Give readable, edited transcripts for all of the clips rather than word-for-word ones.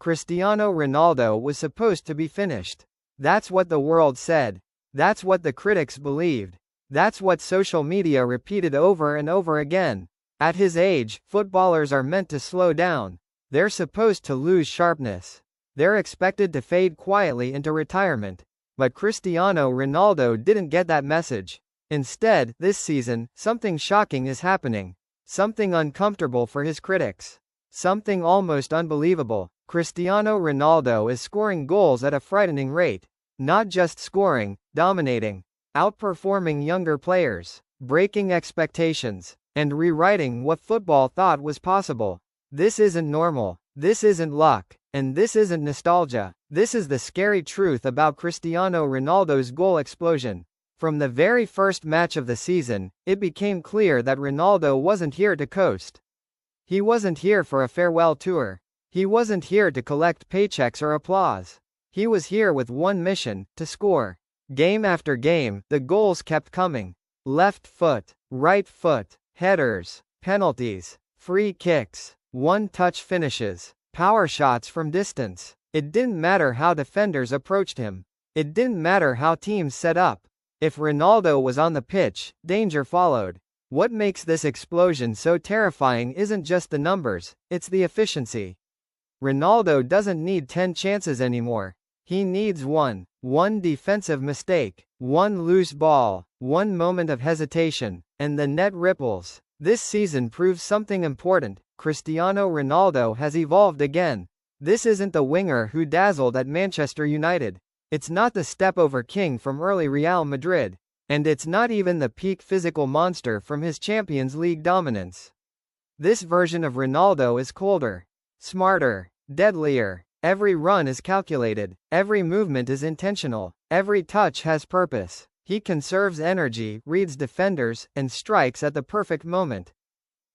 Cristiano Ronaldo was supposed to be finished. That's what the world said. That's what the critics believed. That's what social media repeated over and over again. At his age, footballers are meant to slow down. They're supposed to lose sharpness. They're expected to fade quietly into retirement. But Cristiano Ronaldo didn't get that message. Instead, this season, something shocking is happening. Something uncomfortable for his critics. Something almost unbelievable. Cristiano Ronaldo is scoring goals at a frightening rate. Not just scoring, dominating. Outperforming younger players. Breaking expectations. And rewriting what football thought was possible. This isn't normal. This isn't luck. And this isn't nostalgia. This is the scary truth about Cristiano Ronaldo's goal explosion. From the very first match of the season, it became clear that Ronaldo wasn't here to coast. He wasn't here for a farewell tour. He wasn't here to collect paychecks or applause. He was here with one mission, to score. Game after game, the goals kept coming. Left foot, right foot, headers, penalties, free kicks, one-touch finishes, power shots from distance. It didn't matter how defenders approached him. It didn't matter how teams set up. If Ronaldo was on the pitch, danger followed. What makes this explosion so terrifying isn't just the numbers, it's the efficiency. Ronaldo doesn't need 10 chances anymore. He needs one. One defensive mistake, one loose ball, one moment of hesitation, and the net ripples. This season proves something important. Cristiano Ronaldo has evolved again. This isn't the winger who dazzled at Manchester United. It's not the step-over king from early Real Madrid. And it's not even the peak physical monster from his Champions League dominance. This version of Ronaldo is colder, smarter, deadlier. Every run is calculated. Every movement is intentional. Every touch has purpose. He conserves energy, reads defenders, and strikes at the perfect moment.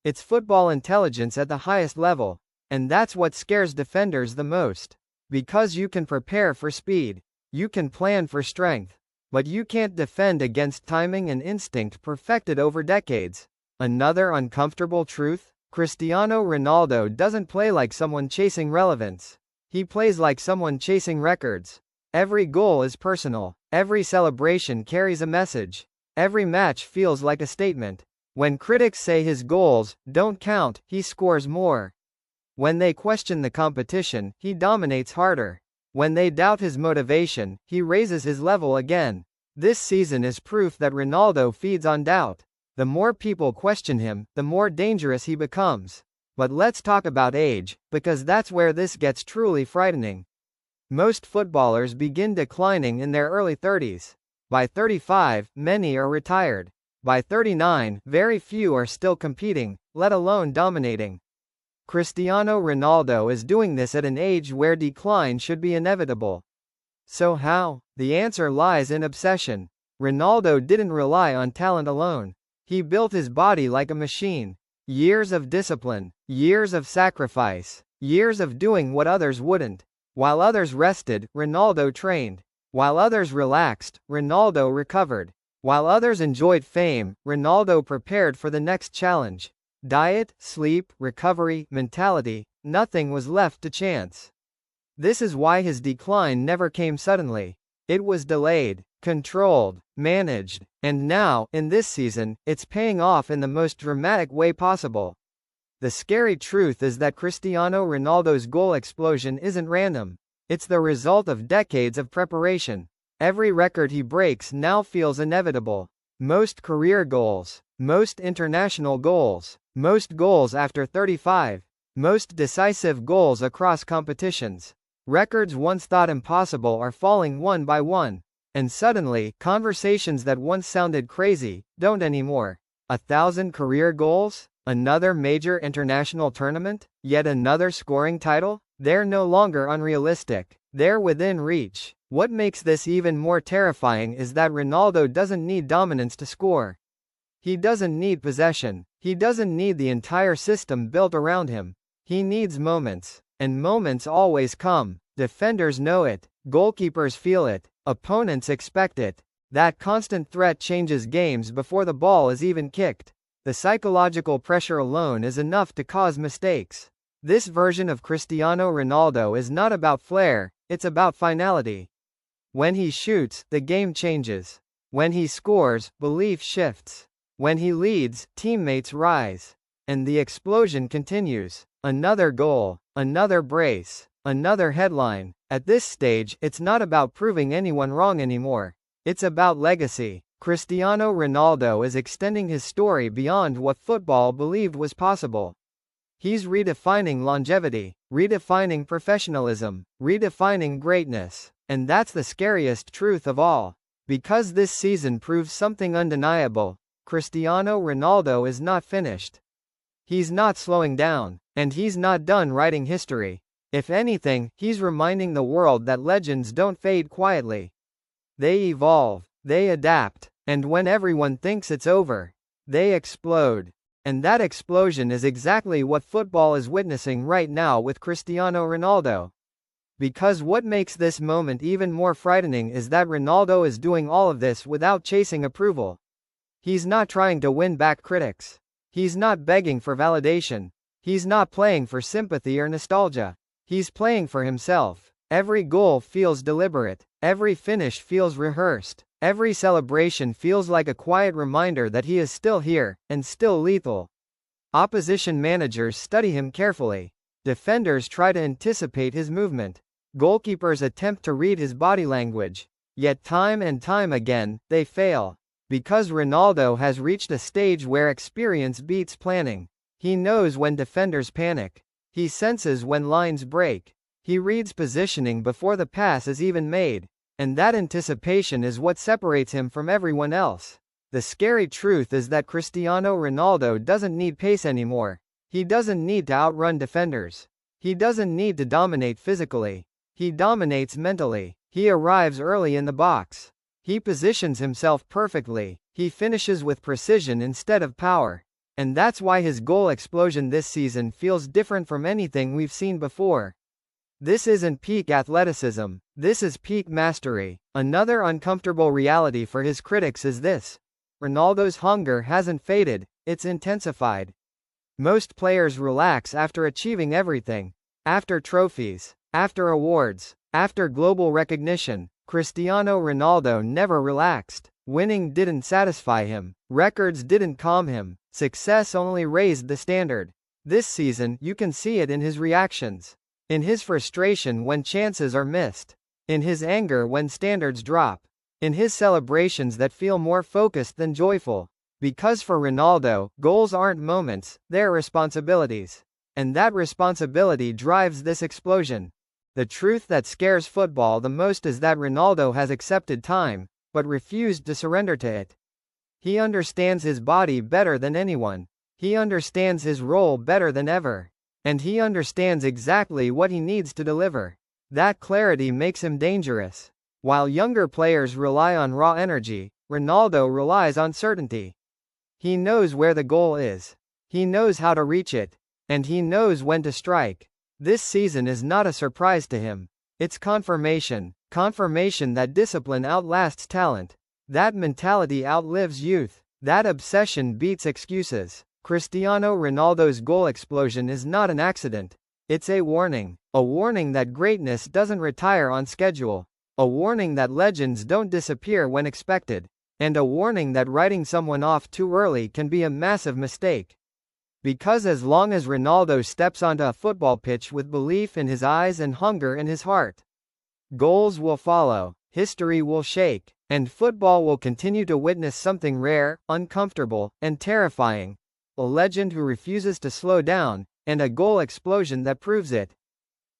It's football intelligence at the highest level. And that's what scares defenders the most. Because you can prepare for speed. You can plan for strength. But you can't defend against timing and instinct perfected over decades. Another uncomfortable truth? Cristiano Ronaldo doesn't play like someone chasing relevance. He plays like someone chasing records. Every goal is personal. Every celebration carries a message. Every match feels like a statement. When critics say his goals don't count, he scores more. When they question the competition, he dominates harder. When they doubt his motivation, he raises his level again. This season is proof that Ronaldo feeds on doubt. The more people question him, the more dangerous he becomes. But let's talk about age, because that's where this gets truly frightening. Most footballers begin declining in their early 30s. By 35, many are retired. By 39, very few are still competing, let alone dominating. Cristiano Ronaldo is doing this at an age where decline should be inevitable. So how? The answer lies in obsession. Ronaldo didn't rely on talent alone. He built his body like a machine. Years of discipline, years of sacrifice, years of doing what others wouldn't. While others rested, Ronaldo trained. While others relaxed, Ronaldo recovered. While others enjoyed fame, Ronaldo prepared for the next challenge. Diet, sleep, recovery, mentality, nothing was left to chance. This is why his decline never came suddenly. It was delayed, controlled, managed, and now, in this season, it's paying off in the most dramatic way possible. The scary truth is that Cristiano Ronaldo's goal explosion isn't random. It's the result of decades of preparation. Every record he breaks now feels inevitable. Most career goals, most international goals, most goals after 35, most decisive goals across competitions. Records once thought impossible are falling one by one. And suddenly, conversations that once sounded crazy, don't anymore. 1,000 career goals? Another major international tournament? Yet another scoring title? They're no longer unrealistic. They're within reach. What makes this even more terrifying is that Ronaldo doesn't need dominance to score. He doesn't need possession. He doesn't need the entire system built around him. He needs moments. And moments always come. Defenders know it. Goalkeepers feel it. Opponents expect it. That constant threat changes games before the ball is even kicked. The psychological pressure alone is enough to cause mistakes. This version of Cristiano Ronaldo is not about flair, it's about finality. When he shoots, the game changes. When he scores, belief shifts. When he leads, teammates rise. And the explosion continues. Another goal, another brace, another headline. At this stage, it's not about proving anyone wrong anymore. It's about legacy. Cristiano Ronaldo is extending his story beyond what football believed was possible. He's redefining longevity, redefining professionalism, redefining greatness. And that's the scariest truth of all. Because this season proves something undeniable. Cristiano Ronaldo is not finished. He's not slowing down. And he's not done writing history. If anything, he's reminding the world that legends don't fade quietly. They evolve, they adapt, and when everyone thinks it's over, they explode. And that explosion is exactly what football is witnessing right now with Cristiano Ronaldo. Because what makes this moment even more frightening is that Ronaldo is doing all of this without chasing approval. He's not trying to win back critics. He's not begging for validation. He's not playing for sympathy or nostalgia. He's playing for himself. Every goal feels deliberate. Every finish feels rehearsed. Every celebration feels like a quiet reminder that he is still here, and still lethal. Opposition managers study him carefully. Defenders try to anticipate his movement. Goalkeepers attempt to read his body language. Yet time and time again, they fail. Because Ronaldo has reached a stage where experience beats planning. He knows when defenders panic. He senses when lines break. He reads positioning before the pass is even made. And that anticipation is what separates him from everyone else. The scary truth is that Cristiano Ronaldo doesn't need pace anymore. He doesn't need to outrun defenders. He doesn't need to dominate physically. He dominates mentally. He arrives early in the box. He positions himself perfectly. He finishes with precision instead of power. And that's why his goal explosion this season feels different from anything we've seen before. This isn't peak athleticism. This is peak mastery. Another uncomfortable reality for his critics is this. Ronaldo's hunger hasn't faded, it's intensified. Most players relax after achieving everything. After trophies. After awards. After global recognition. Cristiano Ronaldo never relaxed. Winning didn't satisfy him. Records didn't calm him. Success only raised the standard. This season, you can see it in his reactions. In his frustration when chances are missed. In his anger when standards drop. In his celebrations that feel more focused than joyful. Because for Ronaldo, goals aren't moments, they're responsibilities. And that responsibility drives this explosion. The truth that scares football the most is that Ronaldo has accepted time, but refused to surrender to it. He understands his body better than anyone. He understands his role better than ever. And he understands exactly what he needs to deliver. That clarity makes him dangerous. While younger players rely on raw energy, Ronaldo relies on certainty. He knows where the goal is. He knows how to reach it. And he knows when to strike. This season is not a surprise to him. It's confirmation. Confirmation that discipline outlasts talent. That mentality outlives youth. That obsession beats excuses. Cristiano Ronaldo's goal explosion is not an accident. It's a warning. A warning that greatness doesn't retire on schedule. A warning that legends don't disappear when expected. And a warning that writing someone off too early can be a massive mistake. Because as long as Ronaldo steps onto a football pitch with belief in his eyes and hunger in his heart, goals will follow, history will shake, and football will continue to witness something rare, uncomfortable, and terrifying. A legend who refuses to slow down, and a goal explosion that proves it.